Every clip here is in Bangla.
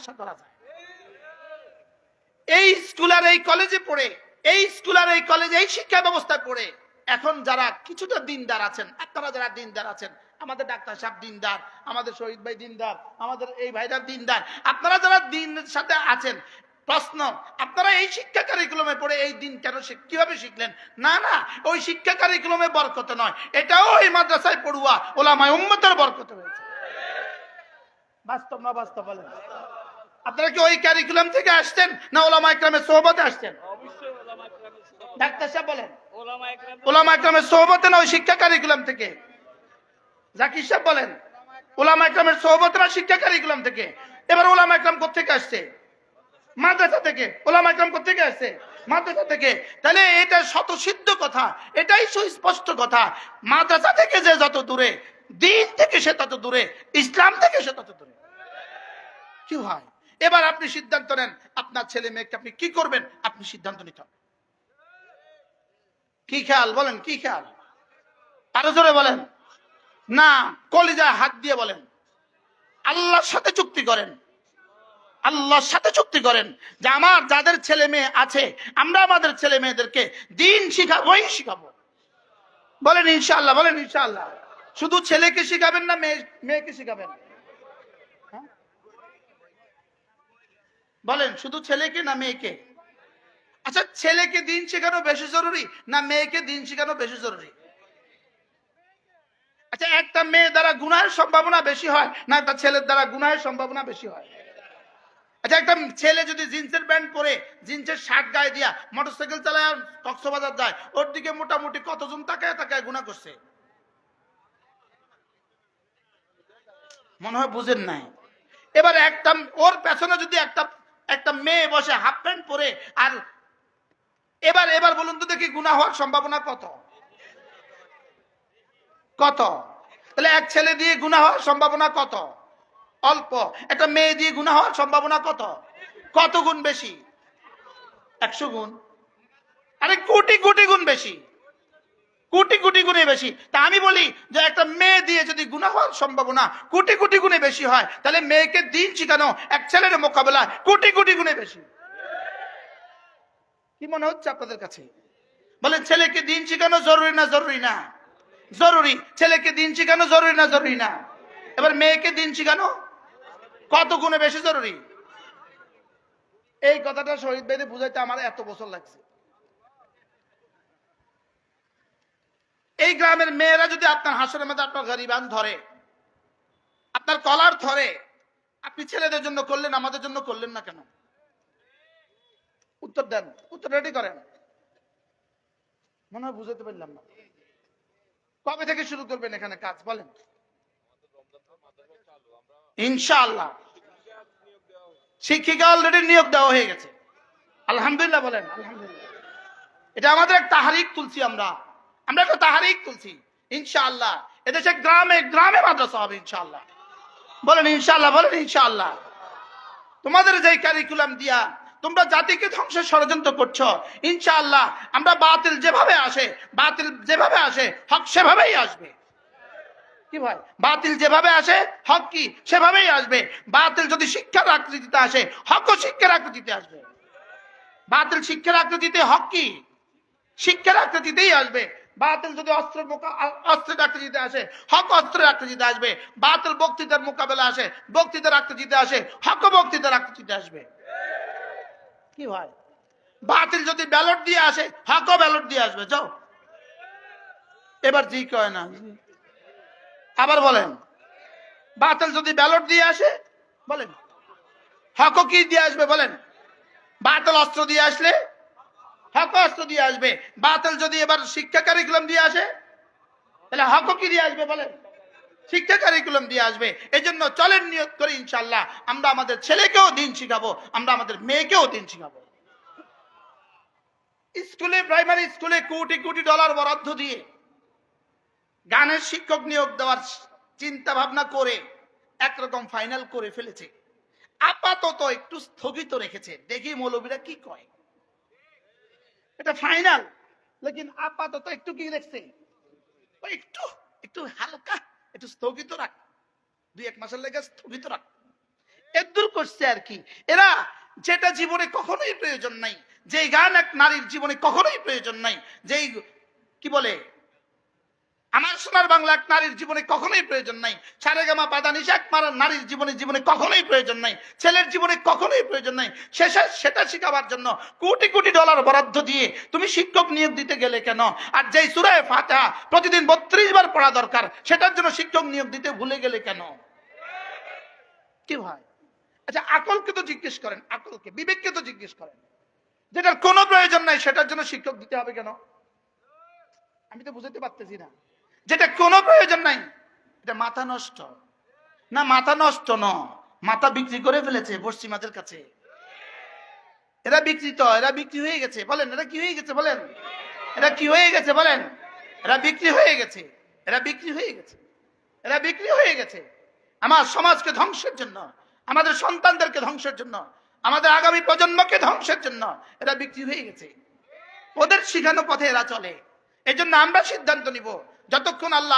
আশা করা যায়? এই স্কুল আর এই কলেজে পড়ে, এই স্কুল আর এই কলেজে এই শিক্ষা ব্যবস্থায় পড়ে এখন যারা কিছুটা দিনদার আছেন, আপনারা যারা দিনদার আছেন, আমাদের ডাক্তার সাহেব দিনদার, আমাদের শহীদ ভাই দিনদার, আমাদের এই ভাইরা দিনদার, আপনারা যারা দিনের সাথে আছেন, প্রশ্ন, আপনারা এই শিক্ষা কারিকুলামে পড়ে এই দিন কেন কিভাবে শিখলেন? না না, ওই শিক্ষা কারিকুলামে বরকত নয়, এটাও এই মাদ্রাসায় পড়ুয়া ওলামায়ে উম্মতের বরকত হয়েছে। বাস্তব না বাস্তব বলেন? আপনারা কি ওই কারিকুলাম থেকে আসছেন না ওলামায়ে কেরামের সোহবতে আসছেন? ডাক্তার সাহেব বলেন, ওলামায়ে কেরামের সোহবতে না ওই শিক্ষা কারিকুলাম থেকে? জাকির সাহেব বলেন, ওলামায়ে কেরামের সোহবতে না শিক্ষা কারিকুলাম থেকে? এবার ওলামায়ে কেরাম কোত্থেকে আসছে? মাদ্রাসা থেকে। ওলামায়ে কেরাম কোত্থেকে আসছে? মাদ্রাসা থেকে। তাহলে এটা শতসিদ্ধ কথা, এটাই সুস্পষ্ট কথা, মাদ্রাসা থেকে যে যত দূরে, দিন থেকে সে তত দূরে, ইসলাম থেকে সে তত দূরে। কি হয়? এবার আপনি সিদ্ধান্ত নেন, আপনার ছেলে মেয়েকে আপনি কি করবেন, আপনি সিদ্ধান্ত নিতে হবে। কি খেয়াল বলেন, কি খেয়াল? আরো জোরে বলেন। না, কলিজায় হাত দিয়ে বলেন, আল্লাহর সাথে চুক্তি করেন, আল্লাহর সাথে চুক্তি করেন যে আমার যাদের ছেলে মেয়ে আছে, আমরা আমাদের ছেলে মেয়েদেরকে দিন শিখাবোই শিখাবো। বলেন ইনশাআল্লাহ, বলেন ইনশাআল্লাহ। শুধু ছেলেকে শিখাবেন না মেয়েকে শিখাবেন? বলেন শুধু ছেলেকে না মেয়েকে? আচ্ছা, ছেলেকে দিন শেখানো বেশি জরুরি না মেয়েকে দিন শেখানো বেশি জরুরি? আচ্ছা, একটা মেয়ে দ্বারা গুনাহের সম্ভাবনা বেশি হয় না একটা ছেলের দ্বারা গুনাহের সম্ভাবনা বেশি হয়? আচ্ছা, একটা ছেলে যদি জিন্সের প্যান্ট পরে, জিন্সের শার্ট গায়ে দিয়া মোটরসাইকেল চালায় কক্সবাজার যায়, ওর দিকে মোটামুটি কতজন তাকায় তাকায় গুনাহ করছে? মনে হয় বুঝেন নাই। এবার একটা ওর পেছনে যদি একটা মেয়ে বসে হাফ প্যান্ট পরে, আর এবার বলুন তো দেখি গুনাহ হওয়ার সম্ভাবনা কত? কত? তাহলে এক ছেলে দিয়ে গুনাহ হওয়ার সম্ভাবনা কত? অল্প। একটা মেয়ে দিয়ে গুনাহ হওয়ার সম্ভাবনা কত? কত গুণ বেশি? 100 গুণ। আরে কোটি কোটি গুণ বেশি, কোটি কোটি গুণে বেশি। তা আমি বলি যে একটা মেয়ে দিয়ে যদি গুনাহ হওয়ার সম্ভাবনা কোটি কোটি গুণে বেশি হয়, তাহলে মেয়েকে দিন শিখানো এক ছেলের মোকাবেলায় কোটি কোটি গুণে বেশি। কি মনে হচ্ছে আপনাদের কাছে? বলেন, ছেলেকে দিন শিখানো জরুরি না জরুরি না? জরুরি। ছেলেকে দিন শিখানো জরুরি না জরুরি না? এবার মেয়েকে দিন শিখানো কত গুণে বেশি জরুরি? এই কথাটা শহীদ ভাইদের বুঝাইতে আমার এত বছর লাগছে। এই গ্রামের মেয়েরা যদি আপনার হাসরের মধ্যে আপনার গরিবান ধরে, আপনার কলার ধরে, আপনি ছেলেদের জন্য করলেন, আমাদের জন্য করলেন না কেন? উত্তর দেন, উত্তর রেডি করেন। মনে হয় বুঝাতে পারলাম না। কবে থেকে শুরু করবেন এখানে কাজ বলেন? ইনশাআল্লাহ। শিক্ষিকা অলরেডি নিয়োগ দেওয়া হয়ে গেছে, আলহামদুলিল্লাহ বলেন আলহামদুলিল্লাহ। এটা আমাদের এক তাহারিক তুলছি, আমরা একটা তাহারিক তুলছি। ইনশাআল্লাহ এদেশে গ্রামে গ্রামে মাদ্রাসা হবে ইনশাআল্লাহ। বলেন ইনশাআল্লাহ, বলেন ইনশাআল্লাহ। তোমাদের যে কারিকুলাম দিয়া তোমরা জাতিকে ধ্বংসের ষড়যন্ত্র করছো, ইনশাআল্লাহ আমরা বাতিল যেভাবে আসে হক সেভাবেই আসবে। কি ভাই? বাতিল যেভাবে আসে হক কি সেভাবেই আসবে। বাতিল যদি শিক্ষার আকৃতিতে আসে, হকও শিক্ষার আকৃতিতে আসবে। বাতিল শিক্ষার আকৃতিতে, হক কি শিক্ষার আকৃতিতেই আসবে। বাতিল যদি অস্ত্রের আকৃতিতে আসে, হক অস্ত্রের আকৃতিতে আসবে। বাতিল বক্তৃতার মোকাবেলা আসে, বক্তৃতার আকৃতিতে আসে, হক বক্তৃতার আকৃতিতে আসবে। কি হয়? বাতিল যদি ব্যালট দিয়ে আসে, হক ব্যালট দিয়ে আসবে। যাও এবার জি কয় না, আবার বলেন। বাতিল যদি ব্যালট দিয়ে আসে, বলেন হক কি দিয়ে আসবে? বলেন। বাতিল অস্ত্র দিয়ে আসলে হক অস্ত্র দিয়ে আসবে। বাতিল যদি এবার শিক্ষা কারিকুলাম দিয়ে আসে, তাহলে হক কি দিয়ে আসবে? বলেন শিক্ষা কারিকুলাম দিয়ে আসবে। এই জন্য চলেন নিয়ত করি ইনশাআল্লাহ আমরা আমাদের ছেলেকেও দিন শিখাবো, আমরা আমাদের মেয়েকেও দিন শিখাবো। স্কুলে, প্রাইমারি স্কুলে কোটি কোটি ডলার বরাদ্দ দিয়ে গানের শিক্ষক নিয়োগ দেওয়ার চিন্তা ভাবনা করে একরকম ফাইনাল করে ফেলেছে, আপাতত একটু স্থগিত রেখেছে, দেখি মৌলবীরা কি কয়। এটা ফাইনাল, লেকিন আপাতত একটু কি দেখছে, একটু একটু হালকা একটু স্থগিত রাখ, 2-1 মাসের লেগে স্থগিত রাখ। এদুর করছে আর কি। এরা যেটা জীবনে কখনোই প্রয়োজন নাই, যেই গান এক নারীর জীবনে কখনোই প্রয়োজন নাই, যেই কি বলে আমার সোনার বাংলা এক নারীর জীবনে কখনোই প্রয়োজন নাই, সারেগামা পাদানিশা এক নারীর জীবনে জীবনে কখনোই প্রয়োজন নাই, ছেলের জীবনে কখনোই প্রয়োজন নাই। সেটা শিখাবার জন্য কোটি কোটি ডলার বরাদ্দ দিয়ে তুমি শিক্ষক নিয়োগ দিতে গেলে কেন? আর যেই সূরা ফাতিহা প্রতিদিন 32 বার পড়া দরকার, সেটার জন্য শিক্ষক নিয়োগ দিতে ভুলে গেলে কেন? কি হয়? আচ্ছা, আকলকে তো জিজ্ঞেস করেন, আকলকে, বিবেককে তো জিজ্ঞেস করেন, যেটার কোনো প্রয়োজন নাই সেটার জন্য শিক্ষক দিতে হবে কেন? আমি তো বুঝাতে পারতেছি না। যেটা কোনো প্রয়োজন নাই, এটা মাথা নষ্ট না? মাথা নষ্ট ন, মাথা বিক্রি করে ফেলেছে পশ্চিমাদের কাছে। এরা বিকৃত, এরা বিক্রি হয়ে গেছে। বলেন এরা কি হয়ে গেছে? বলেন এরা কি হয়ে গেছে? বলেন এরা বিক্রি হয়ে গেছে, এরা বিক্রি হয়ে গেছে, এরা বিক্রি হয়ে গেছে আমার সমাজকে ধ্বংসের জন্য, আমাদের সন্তানদেরকে ধ্বংসের জন্য, আমাদের আগামী প্রজন্মকে ধ্বংসের জন্য এরা বিক্রি হয়ে গেছে। ওদের শিখানো পথে এরা চলে। এই জন্য আমরা সিদ্ধান্ত নিব, যতক্ষণ আল্লাহ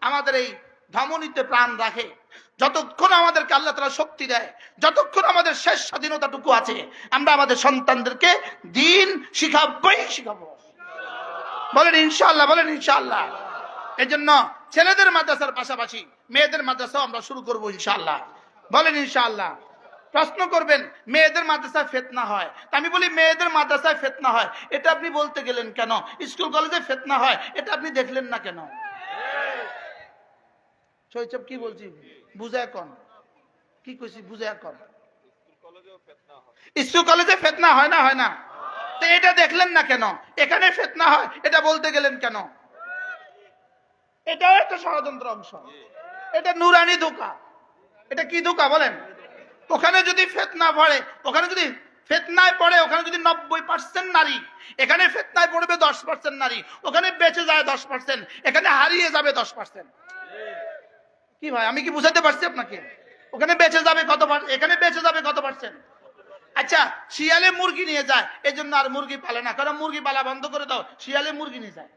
আমাদের এই ধমনীতে প্রাণ রাখে, যতক্ষণ আমাদেরকে আল্লাহ তাআলা শক্তি দেয়, যতক্ষণ আমাদের শেষ স্বাধীনতাটুকু আছে, আমরা আমাদের সন্তানদেরকে দ্বীন শিখাবো। বলেন ইনশাআল্লাহ, বলেন ইনশাআল্লাহ। এই জন্য ছেলেদের মাদ্রাসার পাশাপাশি মেয়েদের মাদ্রাসাও আমরা শুরু করবো ইনশাআল্লাহ। বলেন ইনশাআল্লাহ। প্রশ্ন করবেন মেয়েদের মাদ্রাসায় ফিতনা হয়, আমি বলি মেয়েদের মাদ্রাসায় ফিতনা হয় এটা আপনি বলতে গেলেন কেন? স্কুল কলেজে ফিতনা হয় এটা আপনি দেখলেন না কেন? শৈশব কি বলছি বুঝায় কোন, কি কইছি বুঝায় কোন? স্কুল কলেজে ফিতনা হয় না? হয় না? তো এটা দেখলেন না কেন? এখানে ফিতনা হয় এটা বলতে গেলেন কেন? এটাও একটা ষড়যন্ত্র অংশ, এটা নুরানি ধোঁকা। এটা কি ধোঁকা বলেন? ওখানে যদি ফিতনা পড়ে, ওখানে যদি ফিতনায় পড়ে, ওখানে যদি 90% নারী, এখানে ফিতনায় পড়বে 10% নারী, ওখানে বেঁচে যায় 10%, এখানে হারিয়ে যাবে 10%। কি ভাই, আমি কি বুঝাতে পারছি আপনাকে? ওখানে বেঁচে যাবে কত, এখানে বেঁচে যাবে কত পার্সেন্ট? আচ্ছা, শিয়ালে মুরগি নিয়ে যায়, এই জন্য আর মুরগি পালে না, কারণ মুরগি পালা বন্ধ করে দাও, শিয়ালে মুরগি নিয়ে যায়।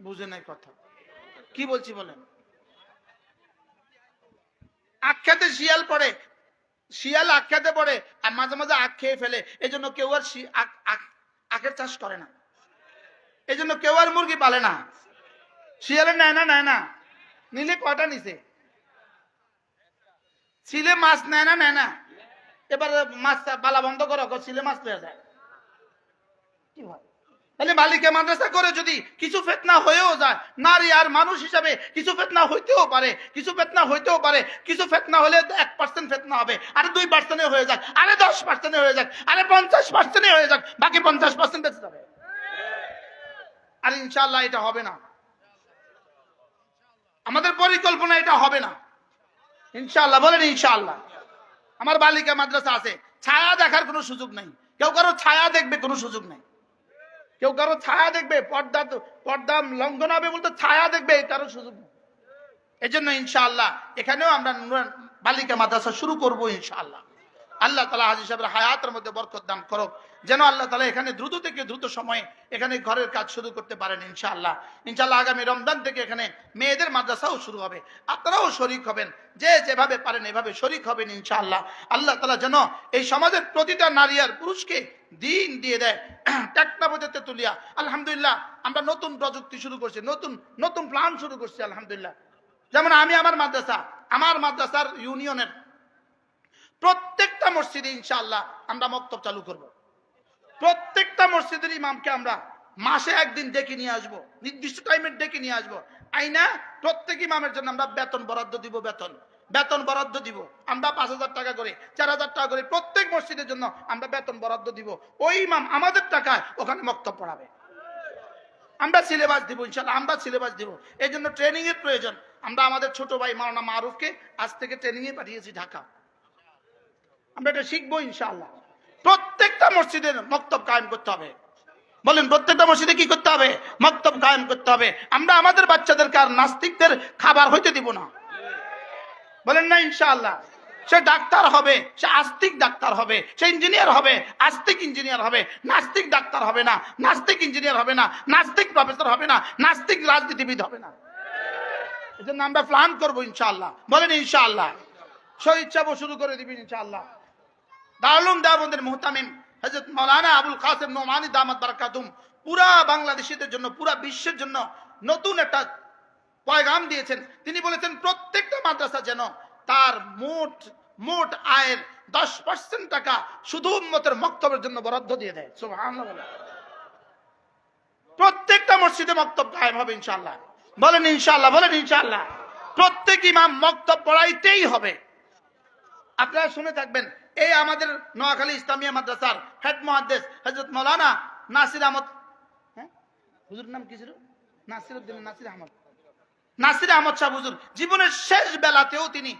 বুঝে নাই কথা কি বলছি বলেন? আখ্যাতে শিয়াল পড়ে, শিয়াল আখ্যাতে পড়ে, আর মাঝে মাঝে আখ খেয়ে ফেলে, এই জন্য কেউ আর আখের চাষ করে না, এই জন্য কেউ আর মুরগি পালে না। শিয়ালে নেয় না, নিলে কয়টা নিছে? ছিলে মাছ নেয় না, এবার মাছ পালা বন্ধ করো, ছিলে মাছ পেয়ে যায়। কি হয়? তাহলে বালিকা মাদ্রাসা করে যদি কিছু ফিতনা হয়েও যায়, নারী আর মানুষ হিসাবে কিছু ফিতনা হইতেও পারে, কিছু ফিতনা হইতেও পারে, কিছু ফিতনা হলে 1% ফিতনা হবে, আরে 2% হয়ে যাক, আরে 10% হয়ে যাক, আরে 50% হয়ে যাক, বাকি 50% বেঁচে যাবে। আর ইনশাআল্লাহ এটা হবে না, আমাদের পরিকল্পনা এটা হবে না ইনশাআল্লাহ। বলেন ইনশাআল্লাহ। আমার বালিকা মাদ্রাসা আছে, ছায়া দেখার কোনো সুযোগ নাই, কেউ কারো ছায়া দেখবে কোনো সুযোগ নাই, কেউ কারো ছায়া দেখবে, পর্দা লঙ্ঘন হবে বলতে ছায়া দেখবে কারো সুযোগ নেই। এই জন্য ইনশাআল্লাহ এখানেও আমরা বালিকা মাদ্রাসা শুরু করবো ইনশাআল্লাহ। আল্লাহ তাআলা হাজী সাহেবের হায়াতের মধ্যে বরকত দান করুক, যেন আল্লাহ তাআলা এখানে দ্রুত থেকে দ্রুত সময়ে এখানে ঘরের কাজ শুরু করতে পারেন ইনশাআল্লাহ। ইনশাআল্লাহ আগামী রমজান থেকে এখানে মেয়েদের মাদ্রাসাও শুরু হবে, আপনারাও শরীক হবেন, যে যেভাবে পারেন এভাবে শরীক হবেন ইনশাআল্লাহ। আল্লাহ তাআলা যেন এই সমাজের প্রতিটা নারী আর পুরুষকে দিন দিয়ে দেয়, টেকনোলজিতে তুলিয়া। আলহামদুলিল্লাহ আমরা নতুন প্রযুক্তি শুরু করছি, নতুন প্ল্যান শুরু করছি আলহামদুলিল্লাহ। যেমন আমি আমার মাদ্রাসার ইউনিয়নের প্রত্যেকটা মসজিদে ইনশাআল্লাহ আমরা মক্তব চালু করব। প্রত্যেকটা মসজিদের ইমামকে আমরা মাসে একদিন ডেকে নিয়ে আসবো, নির্দিষ্ট টাইমে ডেকে নিয়ে আসবো, আইনা প্রত্যেক ইমামের জন্য আমরা বেতন বরাদ্দ দিব, বেতন বরাদ্দ দিব আমরা 5,000 টাকা করে, 4,000 টাকা করে প্রত্যেক মসজিদের জন্য আমরা বেতন বরাদ্দ দিব। ওই ইমাম আমাদের টাকায় ওখানে মক্তব পড়াবে, আমরা সিলেবাস দিব ইনশাআল্লাহ, আমরা সিলেবাস দিব। এই জন্য ট্রেনিং এর প্রয়োজন। আমরা আমাদের ছোট ভাই মাওলানা মারুফকে আজ থেকে ট্রেনিং এ পাঠিয়েছি ঢাকা, আমরা এটা শিখবো ইনশাআল্লাহ। প্রত্যেকটা মসজিদের মক্তব কায়েম করতে হবে। বলেন প্রত্যেকটা মসজিদে কি করতে হবে? মক্তব কায়েম করতে হবে। আমরা আমাদের বাচ্চাদেরকে আর নাস্তিকদের খাবার হইতে দিব না, বলেন না ইনশাআল্লাহ। সে ডাক্তার হবে, সে আস্তিক ডাক্তার হবে, সে ইঞ্জিনিয়ার হবে, আস্তিক ইঞ্জিনিয়ার হবে, নাস্তিক ডাক্তার হবে না, নাস্তিক ইঞ্জিনিয়ার হবে না, নাস্তিক প্রফেসর হবে না, নাস্তিক রাজনীতিবিদ হবে না। এজন্য আমরা প্ল্যান করবো ইনশাআল্লাহ। বলেন ইনশাআল্লাহ। শহীদ সাহেব শুরু করে দিবেন ইনশাআল্লাহ। দারুল দেওবন্দের মুহতামিম হযরত মাওলানা আবুল কাসেম নোমানী দামাত বারাকাতুম পুরা বাংলাদেশীদের জন্য, পুরা বিশ্বের জন্য নতুন একটা পয়গাম দিয়েছেন। তিনি বলেছেন প্রত্যেকটা মাদ্রাসা যেন তার মোট আয়ের 10% টাকা শুধু উম্মতের মক্তবের জন্য বরাদ্দ দিয়ে দেয়। সুবহানাল্লাহ। প্রত্যেকটা মসজিদে মক্তব কায়েম হবে ইনশাআল্লাহ। বলেন ইনশাআল্লাহ, বলেন ইনশাআল্লাহ। প্রত্যেক ইমাম মক্তব পড়াইতেই হবে। আপনারা শুনে থাকবেন, এই আমাদের নোয়াখালী ইসলামিয়া মাদ্রাসার হেড মুহাদ্দিস হযরত মাওলানা নাসির আহমদ, হ্যাঁ হুজুর নাম কি ছিল? নাসির আহমদ সাহেব হুজুর জীবনের শেষ বেলাতেও তিনি